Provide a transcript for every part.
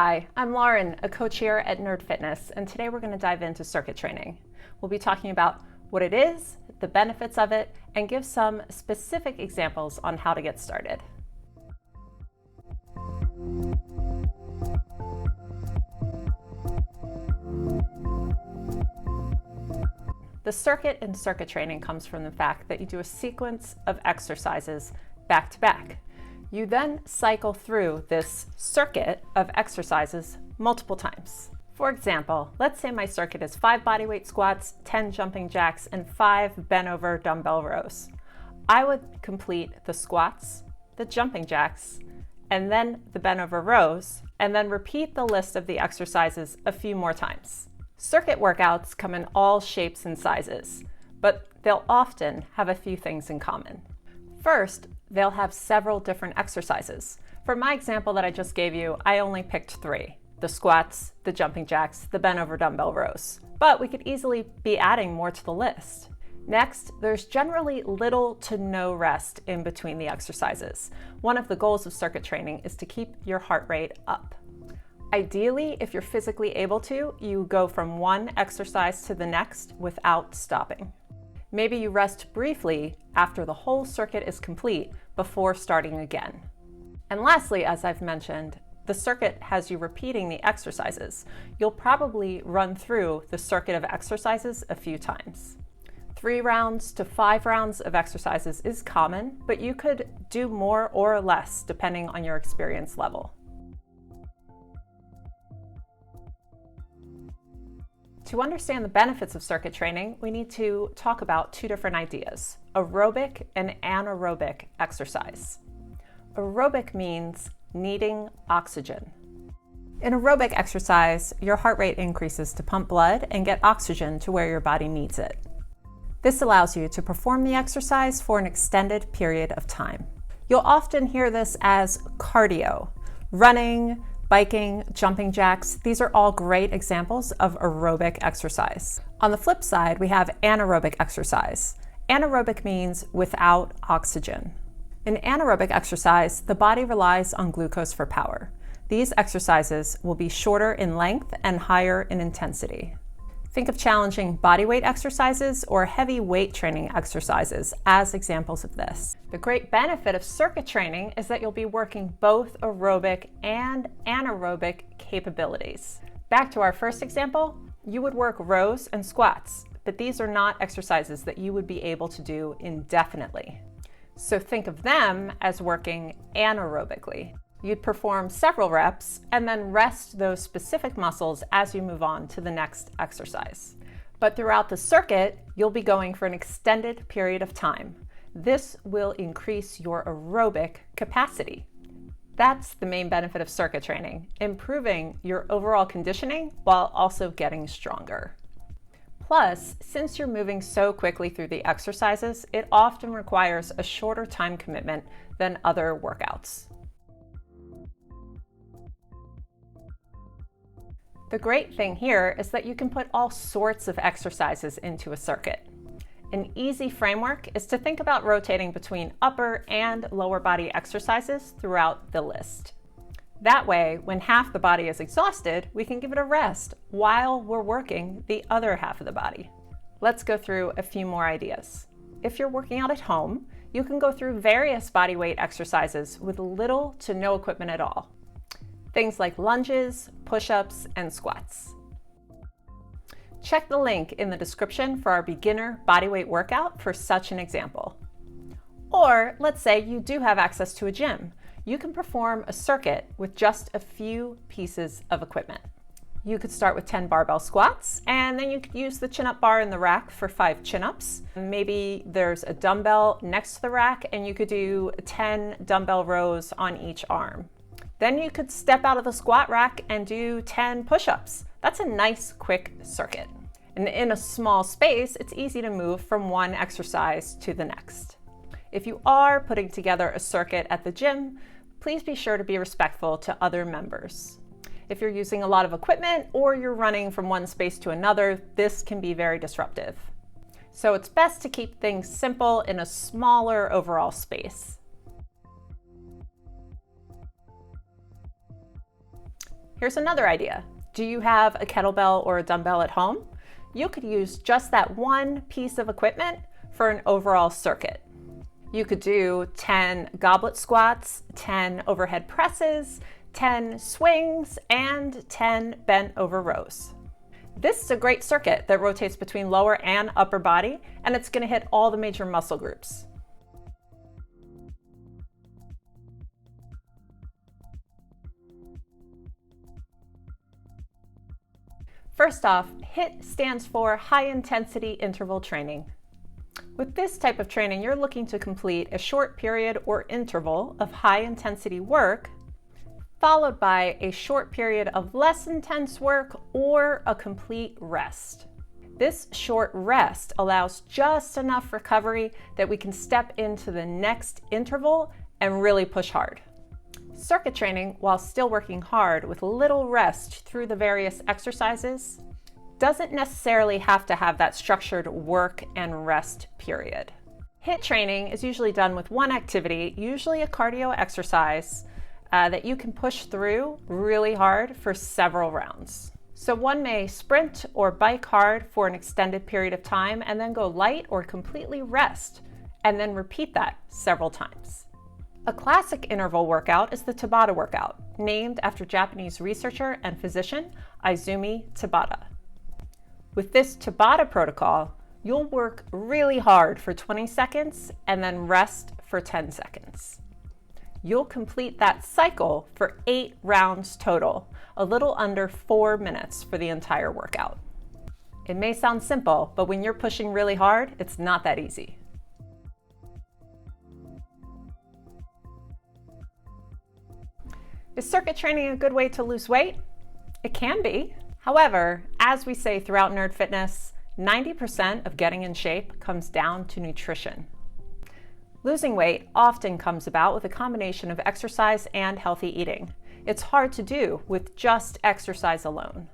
Hi, I'm Lauren, a coach here at Nerd Fitness, and today we're going to dive into circuit training. We'll be talking about what it is, the benefits of it, and give some specific examples on how to get started. The circuit in circuit training comes from the fact that you do a sequence of exercises back to back. You then cycle through this circuit of exercises multiple times. For example, let's say my circuit is 5 bodyweight squats, 10 jumping jacks, and 5 bent over dumbbell rows. I would complete the squats, the jumping jacks, and then the bent over rows, and then repeat the list of the exercises a few more times. Circuit workouts come in all shapes and sizes, but they'll often have a few things in common. First, they'll have several different exercises. For my example that I just gave you, I only picked 3: the squats, the jumping jacks, the bent over dumbbell rows. But we could easily be adding more to the list. Next, there's generally little to no rest in between the exercises. One of the goals of circuit training is to keep your heart rate up. Ideally, if you're physically able to, you go from one exercise to the next without stopping. Maybe you rest briefly after the whole circuit is complete before starting again. And lastly, as I've mentioned, the circuit has you repeating the exercises. You'll probably run through the circuit of exercises a few times. 3 rounds to 5 rounds of exercises is common, but you could do more or less depending on your experience level. To understand the benefits of circuit training, we need to talk about 2 different ideas: aerobic and anaerobic exercise. Aerobic means needing oxygen. In aerobic exercise, your heart rate increases to pump blood and get oxygen to where your body needs it. This allows you to perform the exercise for an extended period of time. You'll often hear this as cardio. Running, biking, jumping jacks, these are all great examples of aerobic exercise. On the flip side, we have anaerobic exercise. Anaerobic means without oxygen. In anaerobic exercise, the body relies on glucose for power. These exercises will be shorter in length and higher in intensity. Think of challenging bodyweight exercises or heavy weight training exercises as examples of this. The great benefit of circuit training is that you'll be working both aerobic and anaerobic capabilities. Back to our first example, you would work rows and squats, but these are not exercises that you would be able to do indefinitely. So think of them as working anaerobically. You'd perform several reps and then rest those specific muscles as you move on to the next exercise. But throughout the circuit, you'll be going for an extended period of time. This will increase your aerobic capacity. That's the main benefit of circuit training, improving your overall conditioning while also getting stronger. Plus, since you're moving so quickly through the exercises, it often requires a shorter time commitment than other workouts. The great thing here is that you can put all sorts of exercises into a circuit. An easy framework is to think about rotating between upper and lower body exercises throughout the list. That way, when half the body is exhausted, we can give it a rest while we're working the other half of the body. Let's go through a few more ideas. If you're working out at home, you can go through various body weight exercises with little to no equipment at all. Things like lunges, push-ups, and squats. Check the link in the description for our beginner bodyweight workout for such an example. Or let's say you do have access to a gym. You can perform a circuit with just a few pieces of equipment. You could start with 10 barbell squats, and then you could use the chin-up bar in the rack for 5 chin-ups. Maybe there's a dumbbell next to the rack, and you could do 10 dumbbell rows on each arm. Then you could step out of the squat rack and do 10 push-ups. That's a nice, quick circuit. And in a small space, it's easy to move from one exercise to the next. If you are putting together a circuit at the gym, please be sure to be respectful to other members. If you're using a lot of equipment or you're running from one space to another, this can be very disruptive. So it's best to keep things simple in a smaller overall space. Here's another idea. Do you have a kettlebell or a dumbbell at home? You could use just that one piece of equipment for an overall circuit. You could do 10 goblet squats, 10 overhead presses, 10 swings, and 10 bent over rows. This is a great circuit that rotates between lower and upper body, and it's going to hit all the major muscle groups. First off, HIIT stands for High Intensity Interval Training. With this type of training, you're looking to complete a short period or interval of high intensity work, followed by a short period of less intense work or a complete rest. This short rest allows just enough recovery that we can step into the next interval and really push hard. Circuit training, while still working hard with little rest through the various exercises, doesn't necessarily have to have that structured work and rest period. HIIT training is usually done with one activity, usually a cardio exercise, that you can push through really hard for several rounds. So one may sprint or bike hard for an extended period of time and then go light or completely rest, and then repeat that several times. A classic interval workout is the Tabata workout, named after Japanese researcher and physician Izumi Tabata. With this Tabata protocol, you'll work really hard for 20 seconds and then rest for 10 seconds. You'll complete that cycle for 8 rounds total, a little under 4 minutes for the entire workout. It may sound simple, but when you're pushing really hard, it's not that easy. Is circuit training a good way to lose weight? It can be. However, as we say throughout Nerd Fitness, 90% of getting in shape comes down to nutrition. Losing weight often comes about with a combination of exercise and healthy eating. It's hard to do with just exercise alone.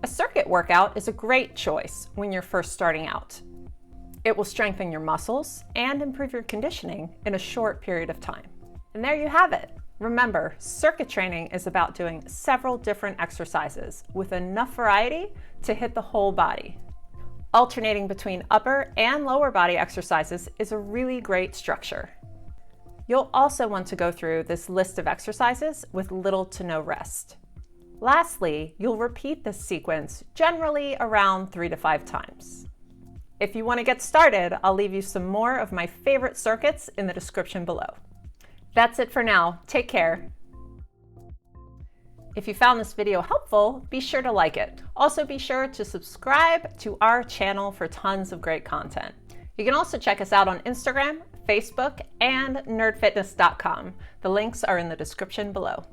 A circuit workout is a great choice when you're first starting out. It will strengthen your muscles and improve your conditioning in a short period of time. And there you have it. Remember, circuit training is about doing several different exercises with enough variety to hit the whole body. Alternating between upper and lower body exercises is a really great structure. You'll also want to go through this list of exercises with little to no rest. Lastly, you'll repeat this sequence generally around 3 to 5 times. If you want to get started, I'll leave you some more of my favorite circuits in the description below. That's it for now. Take care. If you found this video helpful, be sure to like it. Also be sure to subscribe to our channel for tons of great content. You can also check us out on Instagram, Facebook, and nerdfitness.com. The links are in the description below.